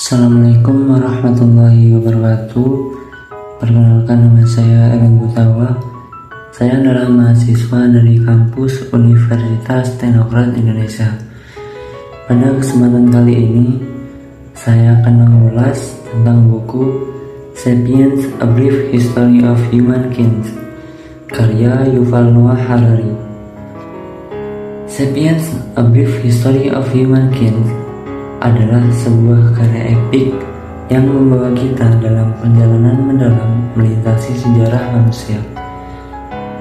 Assalamualaikum warahmatullahi wabarakatuh. Perkenalkan, nama saya Erwin Gutawa. Saya adalah mahasiswa dari kampus Universitas Teknokrat Indonesia. Pada kesempatan kali ini, saya akan mengulas tentang buku Sapiens: A Brief History of Humankind, karya Yuval Noah Harari. Sapiens: A Brief History of Humankind adalah sebuah karya epik yang membawa kita dalam perjalanan mendalam melintasi sejarah manusia,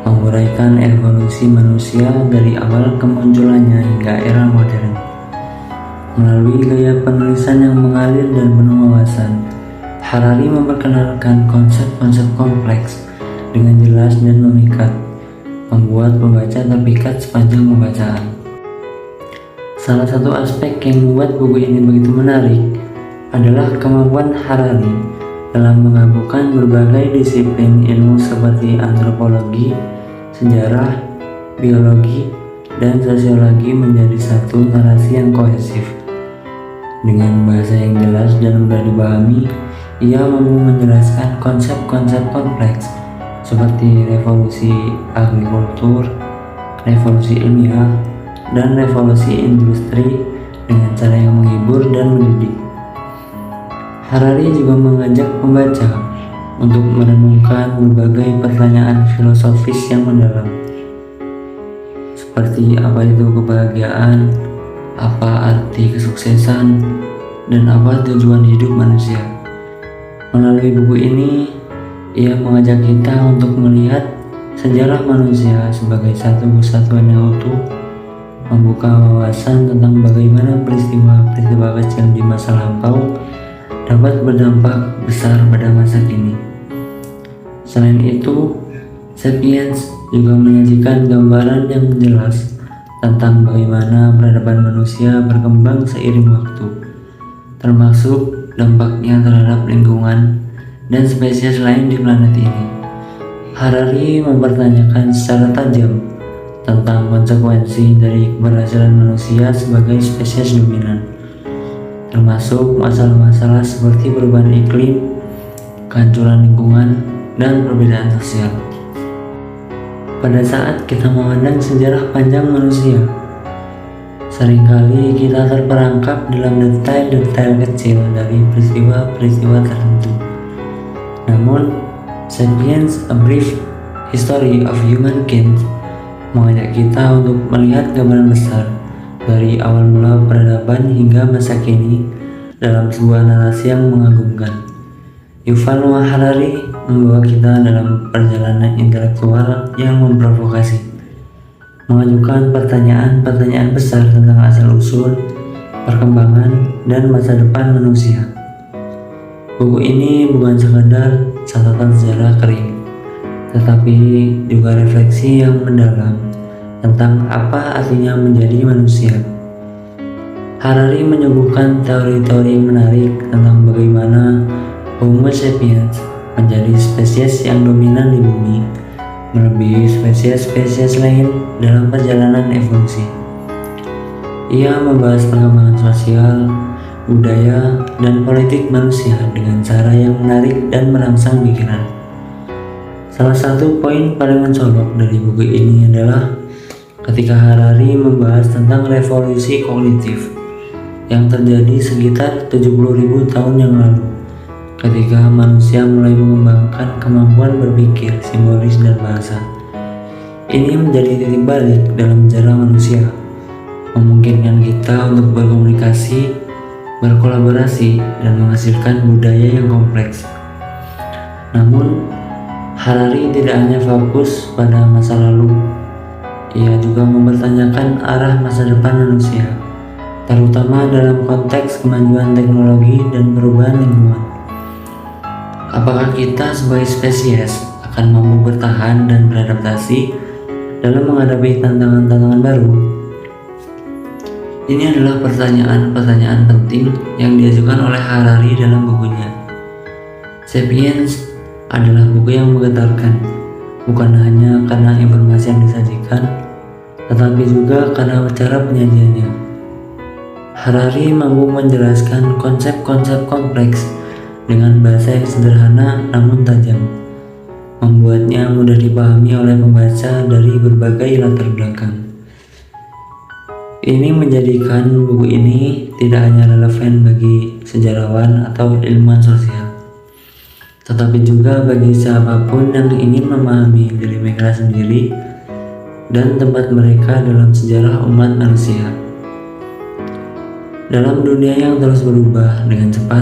menguraikan evolusi manusia dari awal kemunculannya hingga era modern. Melalui gaya penulisan yang mengalir dan penuh wawasan, Harari memperkenalkan konsep-konsep kompleks dengan jelas dan memikat, membuat pembaca terpikat sepanjang pembacaan. Salah satu aspek yang membuat buku ini begitu menarik adalah kemampuan Harari dalam menggabungkan berbagai disiplin ilmu seperti antropologi, sejarah, biologi, dan sosiologi menjadi satu narasi yang kohesif. Dengan bahasa yang jelas dan mudah dipahami, ia mampu menjelaskan konsep-konsep kompleks seperti revolusi agrikultur, revolusi ilmiah, dan revolusi industri dengan cara yang menghibur dan mendidik. Harari juga mengajak pembaca untuk merenungkan berbagai pertanyaan filosofis yang mendalam, seperti apa itu kebahagiaan, apa arti kesuksesan, dan apa tujuan hidup manusia. Melalui buku ini, ia mengajak kita untuk melihat sejarah manusia sebagai satu kesatuan yang utuh, membuka wawasan tentang bagaimana peristiwa-peristiwa kecil di masa lampau dapat berdampak besar pada masa kini. Selain itu, Sapiens juga menyajikan gambaran yang jelas tentang bagaimana peradaban manusia berkembang seiring waktu, termasuk dampaknya terhadap lingkungan dan spesies lain di planet ini. Harari mempertanyakan secara tajam tentang konsekuensi dari keberhasilan manusia sebagai spesies dominan, termasuk masalah-masalah seperti perubahan iklim, kehancuran lingkungan, dan perbedaan sosial. Pada saat kita memandang sejarah panjang manusia, seringkali kita terperangkap dalam detail-detail kecil dari peristiwa-peristiwa tertentu. Namun, Sapiens: A Brief History of Humankind mengajak kita untuk melihat gambaran besar dari awal mula peradaban hingga masa kini dalam sebuah narasi yang mengagumkan. Yuval Noah Harari membawa kita dalam perjalanan intelektual yang memprovokasi, mengajukan pertanyaan-pertanyaan besar tentang asal-usul, perkembangan, dan masa depan manusia. Buku ini bukan sekadar catatan sejarah kering, tetapi juga refleksi yang mendalam tentang apa artinya menjadi manusia. Harari menyuguhkan teori-teori menarik tentang bagaimana Homo sapiens menjadi spesies yang dominan di bumi, melebihi spesies-spesies lain dalam perjalanan evolusi. Ia membahas perkembangan sosial, budaya, dan politik manusia dengan cara yang menarik dan merangsang pikiran. Salah satu poin paling mencolok dari buku ini adalah ketika Harari membahas tentang revolusi kognitif yang terjadi sekitar 70.000 tahun yang lalu, ketika manusia mulai mengembangkan kemampuan berpikir simbolis dan bahasa. Ini menjadi titik balik dalam sejarah manusia, memungkinkan kita untuk berkomunikasi, berkolaborasi, dan menghasilkan budaya yang kompleks. Namun, Harari tidak hanya fokus pada masa lalu, ia juga mempertanyakan arah masa depan manusia, terutama dalam konteks kemajuan teknologi dan perubahan lingkungan. Apakah kita sebagai spesies akan mampu bertahan dan beradaptasi dalam menghadapi tantangan-tantangan baru? Ini adalah pertanyaan-pertanyaan penting yang diajukan oleh Harari dalam bukunya. Sapiens adalah buku yang menggetarkan, bukan hanya karena informasi yang disajikan, tetapi juga karena cara penyajiannya. Harari mampu menjelaskan konsep-konsep kompleks dengan bahasa yang sederhana namun tajam, membuatnya mudah dipahami oleh pembaca dari berbagai latar belakang. Ini menjadikan buku ini tidak hanya relevan bagi sejarawan atau ilmuwan sosial, tetapi juga bagi siapapun yang ingin memahami diri mereka sendiri dan tempat mereka dalam sejarah umat manusia. Dalam dunia yang terus berubah dengan cepat,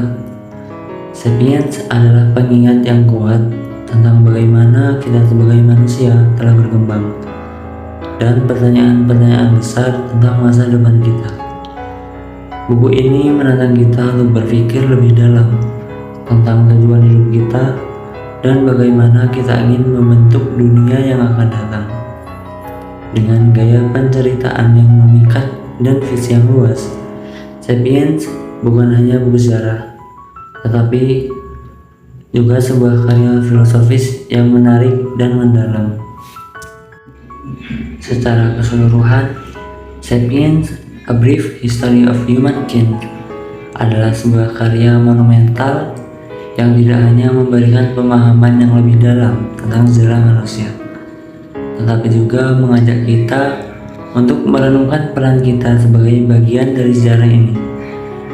Sapiens adalah pengingat yang kuat tentang bagaimana kita sebagai manusia telah berkembang dan pertanyaan-pertanyaan besar tentang masa depan kita. Buku ini menantang kita untuk berpikir lebih dalam tentang tujuan hidup kita dan bagaimana kita ingin membentuk dunia yang akan datang. Dengan gaya penceritaan yang memikat dan visi yang luas, Sapiens bukan hanya buku sejarah, tetapi juga sebuah karya filosofis yang menarik dan mendalam. Secara keseluruhan, Sapiens: A Brief History of Humankind adalah sebuah karya monumental yang tidak hanya memberikan pemahaman yang lebih dalam tentang sejarah manusia, tetapi juga mengajak kita untuk merenungkan peran kita sebagai bagian dari sejarah ini.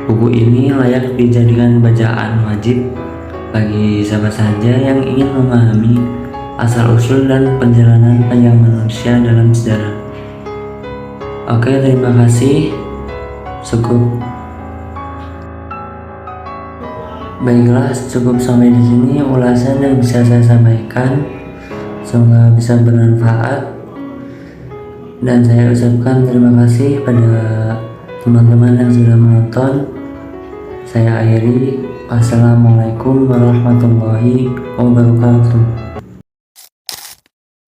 Buku ini layak dijadikan bacaan wajib bagi siapa saja yang ingin memahami asal-usul dan perjalanan panjang manusia dalam sejarah. Oke, terima kasih. Cukup. Baiklah, cukup sampai di sini ulasan yang bisa saya sampaikan. Semoga bisa bermanfaat. Dan saya ucapkan terima kasih pada teman-teman yang sudah menonton. Saya akhiri. Wassalamualaikum warahmatullahi wabarakatuh.